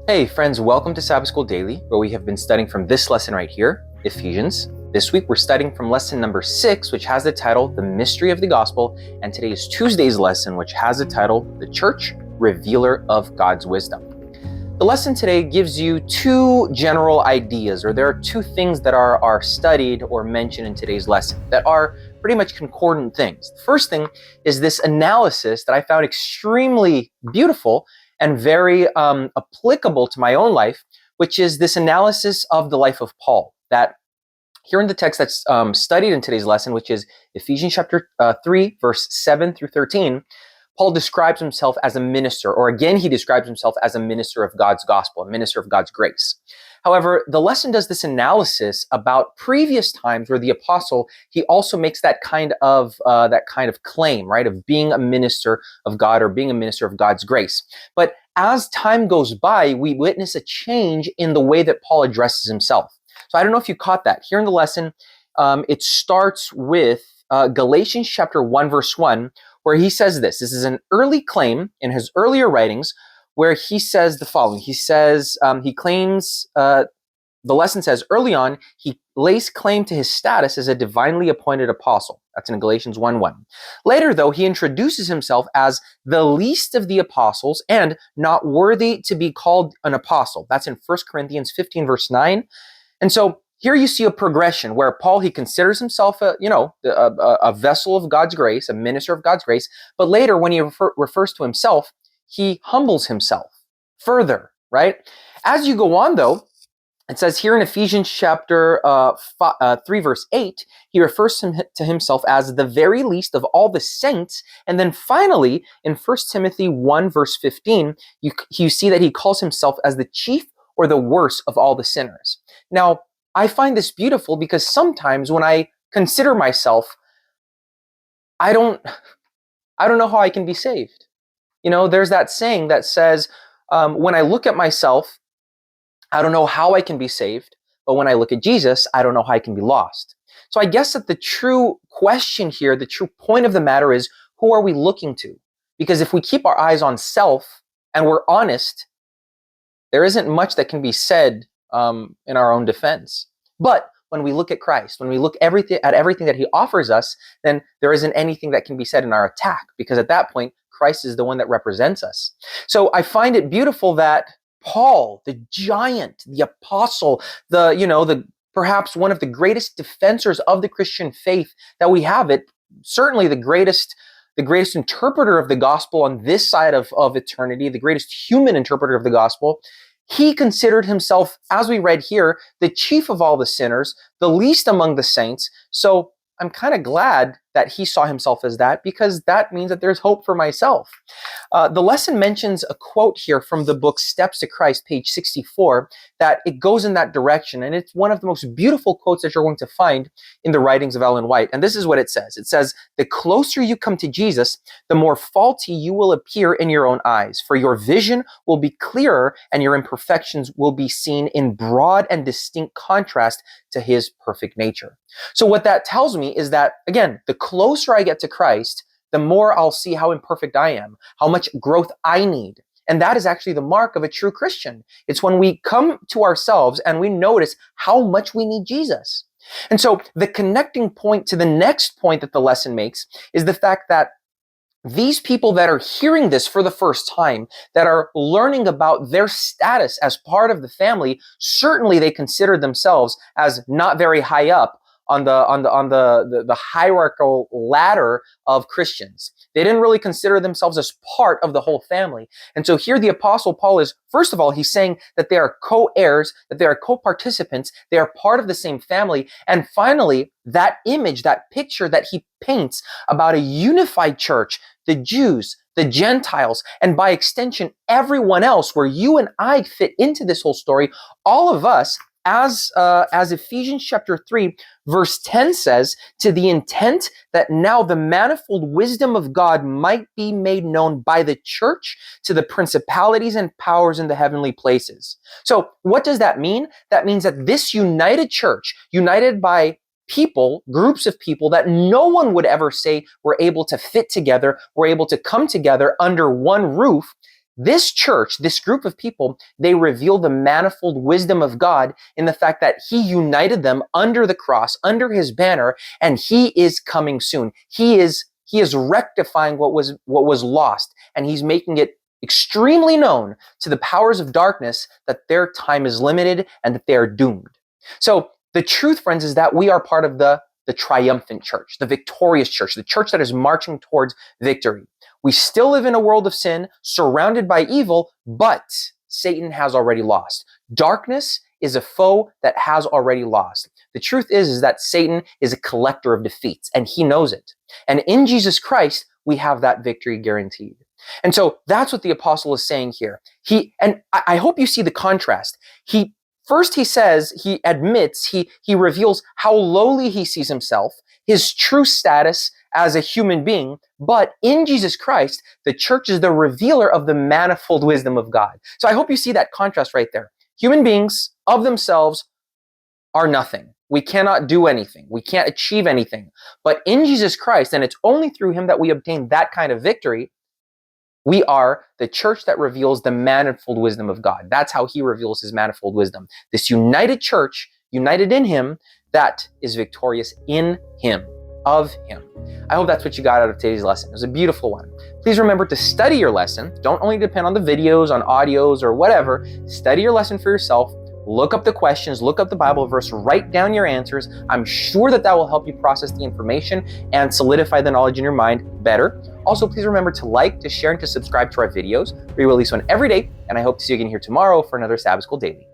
Hey friends, welcome to Sabbath School Daily, where we have been studying from this lesson right here, Ephesians. This week we're studying from lesson number 6, which has the title, The Mystery of the Gospel, and today is Tuesday's lesson, which has the title, The Church, Revealer of God's Wisdom. The lesson today gives you two general ideas, or there are two things that are studied or mentioned in today's lesson that are pretty much concordant things. The first thing is this analysis that I found extremely beautiful and very applicable to my own life, which is this analysis of the life of Paul. That here in the text that's studied in today's lesson, which is Ephesians chapter 3, verse 7 through 13, Paul describes himself as a minister, or again, he describes himself as a minister of God's gospel, a minister of God's grace. However, the lesson does this analysis about previous times where the apostle, he also makes that kind of claim, right, of being a minister of God or being a minister of God's grace. But as time goes by, we witness a change in the way that Paul addresses himself. So I don't know if you caught that. Here in the lesson, it starts with Galatians chapter 1, verse 1, where he says this. This is an early claim in his earlier writings where he says the following. He says, he claims, the lesson says, early on, he lays claim to his status as a divinely appointed apostle. That's in Galatians 1:1. Later, though, he introduces himself as the least of the apostles and not worthy to be called an apostle. That's in 1 Corinthians 15, verse 9. And so here you see a progression where Paul, he considers himself a vessel of God's grace, a minister of God's grace. But later, when he refers to himself, he humbles himself further, right? As you go on, though, it says here in Ephesians chapter 3, verse 8, he refers to himself as the very least of all the saints. And then finally, in 1 Timothy 1, verse 15, you see that he calls himself as the chief or the worst of all the sinners. Now, I find this beautiful because sometimes when I consider myself, I don't know how I can be saved. You know, there's that saying that says, when I look at myself, I don't know how I can be saved, but when I look at Jesus, I don't know how I can be lost. So I guess that the true question here, the true point of the matter is, who are we looking to? Because if we keep our eyes on self and we're honest, there isn't much that can be said in our own defense. But when we look at Christ, when we look at everything that he offers us, then there isn't anything that can be said in our attack, because at that point, Christ is the one that represents us. So I find it beautiful that Paul, the giant, the apostle, the perhaps one of the greatest defenders of the Christian faith that we have, it certainly the greatest interpreter of the gospel on this side of eternity, the greatest human interpreter of the gospel. He considered himself, as we read here, the chief of all the sinners, the least among the saints. So I'm kind of glad that he saw himself as that, because that means that there's hope for myself. The lesson mentions a quote here from the book Steps to Christ, page 64, that it goes in that direction. And it's one of the most beautiful quotes that you're going to find in the writings of Ellen White. And this is what it says. It says, the closer you come to Jesus, the more faulty you will appear in your own eyes, for your vision will be clearer and your imperfections will be seen in broad and distinct contrast to his perfect nature. So what that tells me is that, again, the closer I get to Christ, the more I'll see how imperfect I am, how much growth I need. And that is actually the mark of a true Christian. It's when we come to ourselves and we notice how much we need Jesus. And so the connecting point to the next point that the lesson makes is the fact that these people that are hearing this for the first time, that are learning about their status as part of the family, certainly they consider themselves as not very high up on the hierarchical ladder of Christians. They didn't really consider themselves as part of the whole family. And so here the Apostle Paul is, first of all, he's saying that they are co-heirs, that they are co-participants, they are part of the same family. And finally, that image, that picture that he paints about a unified church, the Jews, the Gentiles, and by extension, everyone else, where you and I fit into this whole story, all of us, as Ephesians chapter 3, verse 10 says, to the intent that now the manifold wisdom of God might be made known by the church to the principalities and powers in the heavenly places. So what does that mean? That means that this united church, united by people, groups of people that no one would ever say were able to fit together, were able to come together under one roof, this church, this group of people, they reveal the manifold wisdom of God in the fact that he united them under the cross, under his banner, and he is coming soon. He is rectifying what was lost, and he's making it extremely known to the powers of darkness that their time is limited and that they are doomed. So the truth, friends, is that we are part of the triumphant church, the victorious church, the church that is marching towards victory. We still live in a world of sin, surrounded by evil, but Satan has already lost. Darkness is a foe that has already lost. The truth is that Satan is a collector of defeats, and he knows it. And in Jesus Christ, we have that victory guaranteed. And so that's what the apostle is saying here. I hope you see the contrast. First, he admits, he reveals how lowly he sees himself, his true status as a human being. But in Jesus Christ, the church is the revealer of the manifold wisdom of God. So I hope you see that contrast right there. Human beings of themselves are nothing. We cannot do anything. We can't achieve anything. But in Jesus Christ, and it's only through him that we obtain that kind of victory, we are the church that reveals the manifold wisdom of God. That's how he reveals his manifold wisdom. This united church, united in him, that is victorious in him, of him. I hope that's what you got out of today's lesson. It was a beautiful one. Please remember to study your lesson. Don't only depend on the videos, on audios, or whatever. Study your lesson for yourself. Look up the questions, look up the Bible verse, write down your answers. I'm sure that will help you process the information and solidify the knowledge in your mind better. Also, please remember to like, to share, and to subscribe to our videos. We release one every day, and I hope to see you again here tomorrow for another Sabbath School Daily.